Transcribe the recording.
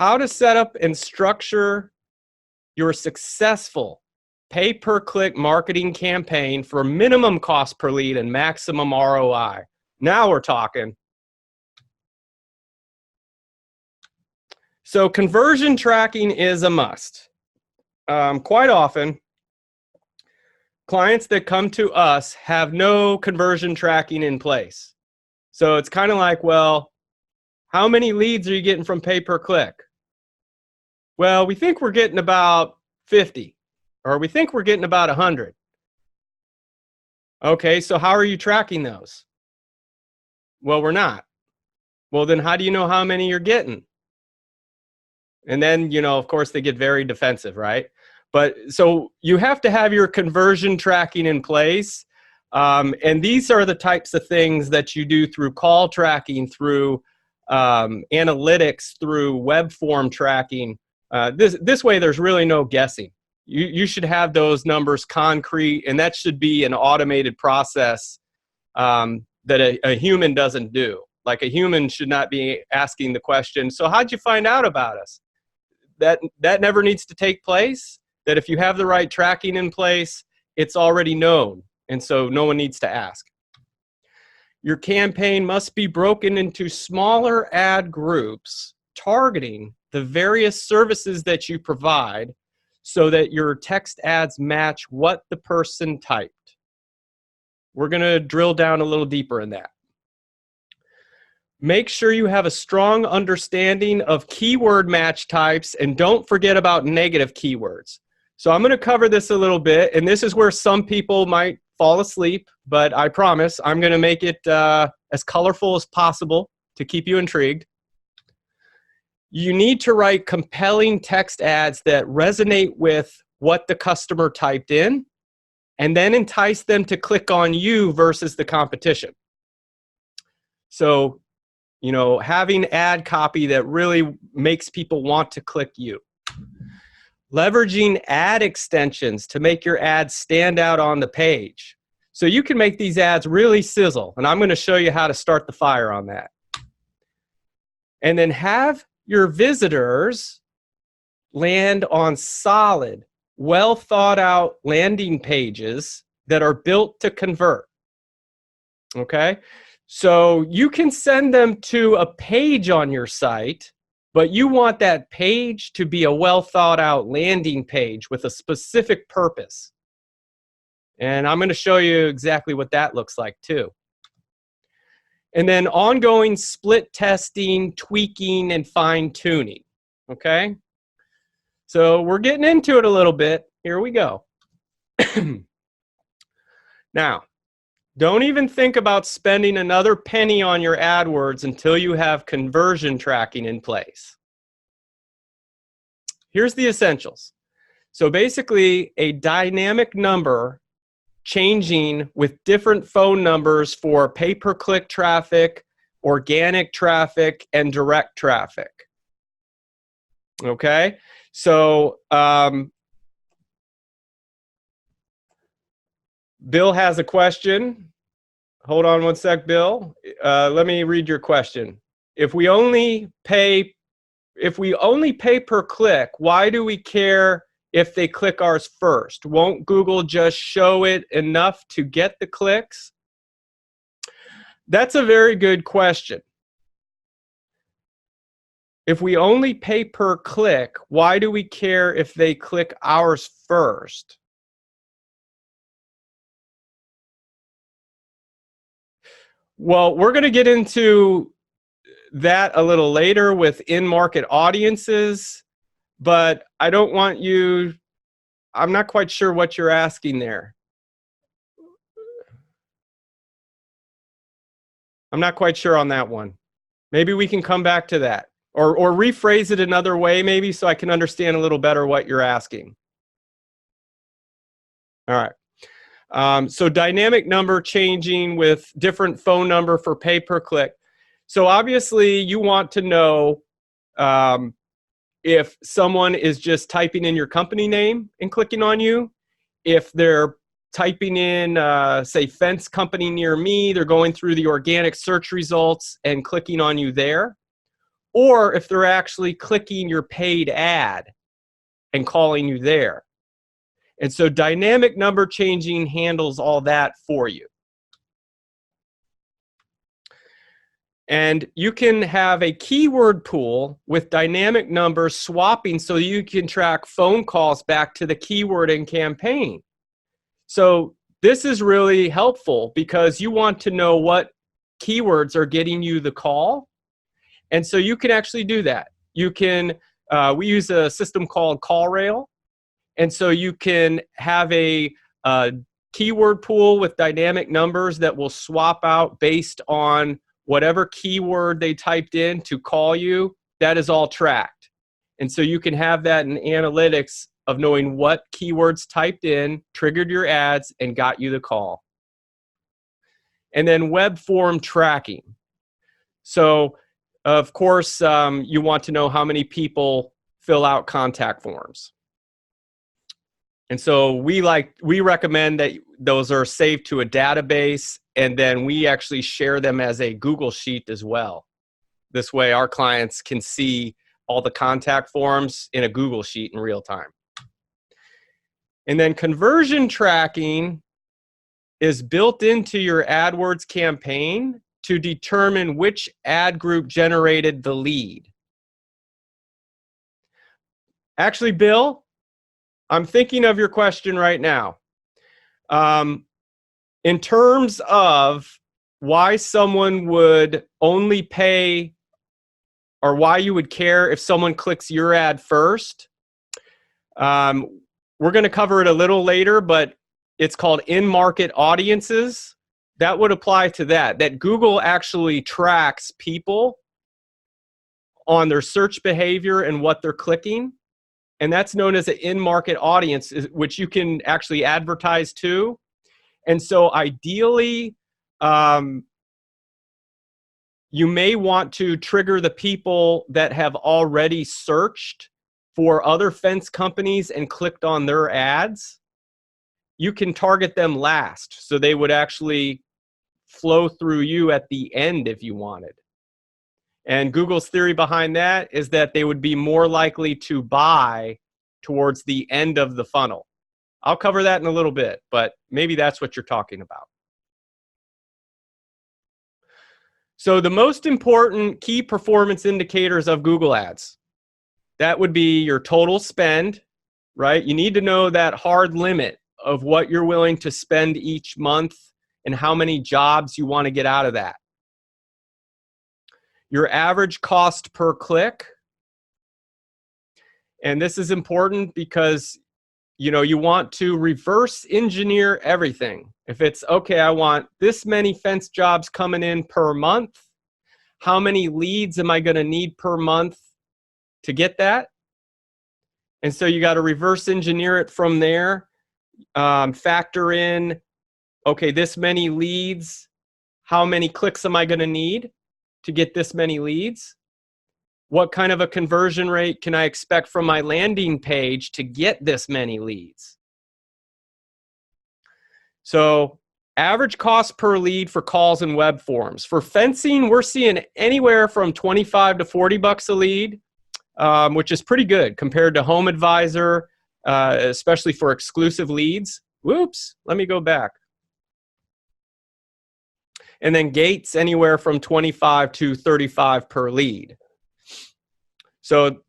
how to set up and structure your successful pay-per-click marketing campaign for minimum cost per lead and maximum ROI. Now we're talking. So conversion tracking is a must. Quite often, clients that come to us have no conversion tracking in place. So it's kind of like, well, how many leads are you getting from pay-per-click? Well, we think we're getting about 50, or we think we're getting about 100. Okay, so how are you tracking those? Well, we're not. Well, then how do you know how many you're getting? And then, you know, of course, they get very defensive, right? But so you have to have your conversion tracking in place. And these are the types of things that you do through call tracking, through analytics, through web form tracking. This way, there's really no guessing. You should have those numbers concrete, and that should be an automated process that a human doesn't do. Like a human should not be asking the question, so how'd you find out about us? That never needs to take place. That if you have the right tracking in place, it's already known, and so no one needs to ask. Your campaign must be broken into smaller ad groups targeting the various services that you provide so that your text ads match what the person typed. We're going to drill down a little deeper in that. Make sure you have a strong understanding of keyword match types, and don't forget about negative keywords. So I'm going to cover this a little bit, and this is where some people might fall asleep, but I promise I'm going to make it as colorful as possible to keep you intrigued. You need to write compelling text ads that resonate with what the customer typed in, and then entice them to click on you versus the competition. So, you know, having ad copy that really makes people want to click you. Leveraging ad extensions to make your ads stand out on the page. So you can make these ads really sizzle, and I'm going to show you how to start the fire on that. And then have your visitors land on solid, well thought out landing pages that are built to convert. Okay? So you can send them to a page on your site, but you want that page to be a well thought out landing page with a specific purpose. And I'm going to show you exactly what that looks like too. And then ongoing split testing, tweaking, and fine tuning. Okay? So we're getting into it a little bit. Here we go. Now, don't even think about spending another penny on your AdWords until you have conversion tracking in place. Here's the essentials. So basically, a dynamic number changing with different phone numbers for pay-per-click traffic, organic traffic, and direct traffic. Okay? So Bill has a question. Hold on one sec, Bill. Let me read your question. If we only pay per click, why do we care if they click ours first? Won't Google just show it enough to get the clicks? That's a very good question. If we only pay per click, why do we care if they click ours first? Well, we're going to get into that a little later with in-market audiences, but I don't want you, I'm not quite sure what you're asking there. I'm not quite sure on that one. Maybe we can come back to that, or rephrase it another way maybe so I can understand a little better what you're asking. All right. So dynamic number changing with different phone number for pay per click. So obviously you want to know if someone is just typing in your company name and clicking on you, if they're typing in, say, fence company near me, they're going through the organic search results and clicking on you there, or if they're actually clicking your paid ad and calling you there. And so dynamic number changing handles all that for you. And you can have a keyword pool with dynamic numbers swapping so you can track phone calls back to the keyword and campaign. So this is really helpful because you want to know what keywords are getting you the call. And so you can actually do that. You can, we use a system called CallRail. And so you can have a keyword pool with dynamic numbers that will swap out based on whatever keyword they typed in to call you. That is all tracked. And so you can have that in analytics of knowing what keywords typed in, triggered your ads, and got you the call. And then web form tracking. So, of course, you want to know how many people fill out contact forms. And so we recommend that those are saved to a database, and then we actually share them as a Google Sheet as well. This way our clients can see all the contact forms in a Google Sheet in real time. And then conversion tracking is built into your AdWords campaign to determine which ad group generated the lead. Actually, Bill, I'm thinking of your question right now. In terms of why someone would only pay, or why you would care if someone clicks your ad first, we're going to cover it a little later, but it's called in-market audiences. That would apply to that Google actually tracks people on their search behavior and what they're clicking. And that's known as an in-market audience, which you can actually advertise to. And so ideally, you may want to trigger the people that have already searched for other fence companies and clicked on their ads. You can target them last, so they would actually flow through you at the end if you wanted. And Google's theory behind that is that they would be more likely to buy towards the end of the funnel. I'll cover that in a little bit, but maybe that's what you're talking about. So the most important key performance indicators of Google Ads, that would be your total spend, right? You need to know that hard limit of what you're willing to spend each month and how many jobs you want to get out of that. Your average cost per click. And this is important because you want to reverse engineer everything. If it's, okay, I want this many fence jobs coming in per month, how many leads am I going to need per month to get that? And so you got to reverse engineer it from there. Factor in, okay, this many leads, how many clicks am I going to need to get this many leads? What kind of a conversion rate can I expect from my landing page to get this many leads? So average cost per lead for calls and web forms. For fencing, we're seeing anywhere from 25 to 40 bucks a lead, which is pretty good compared to Home Advisor, especially for exclusive leads. Whoops, let me go back. And then Gates, anywhere from 25 to 35 per lead. So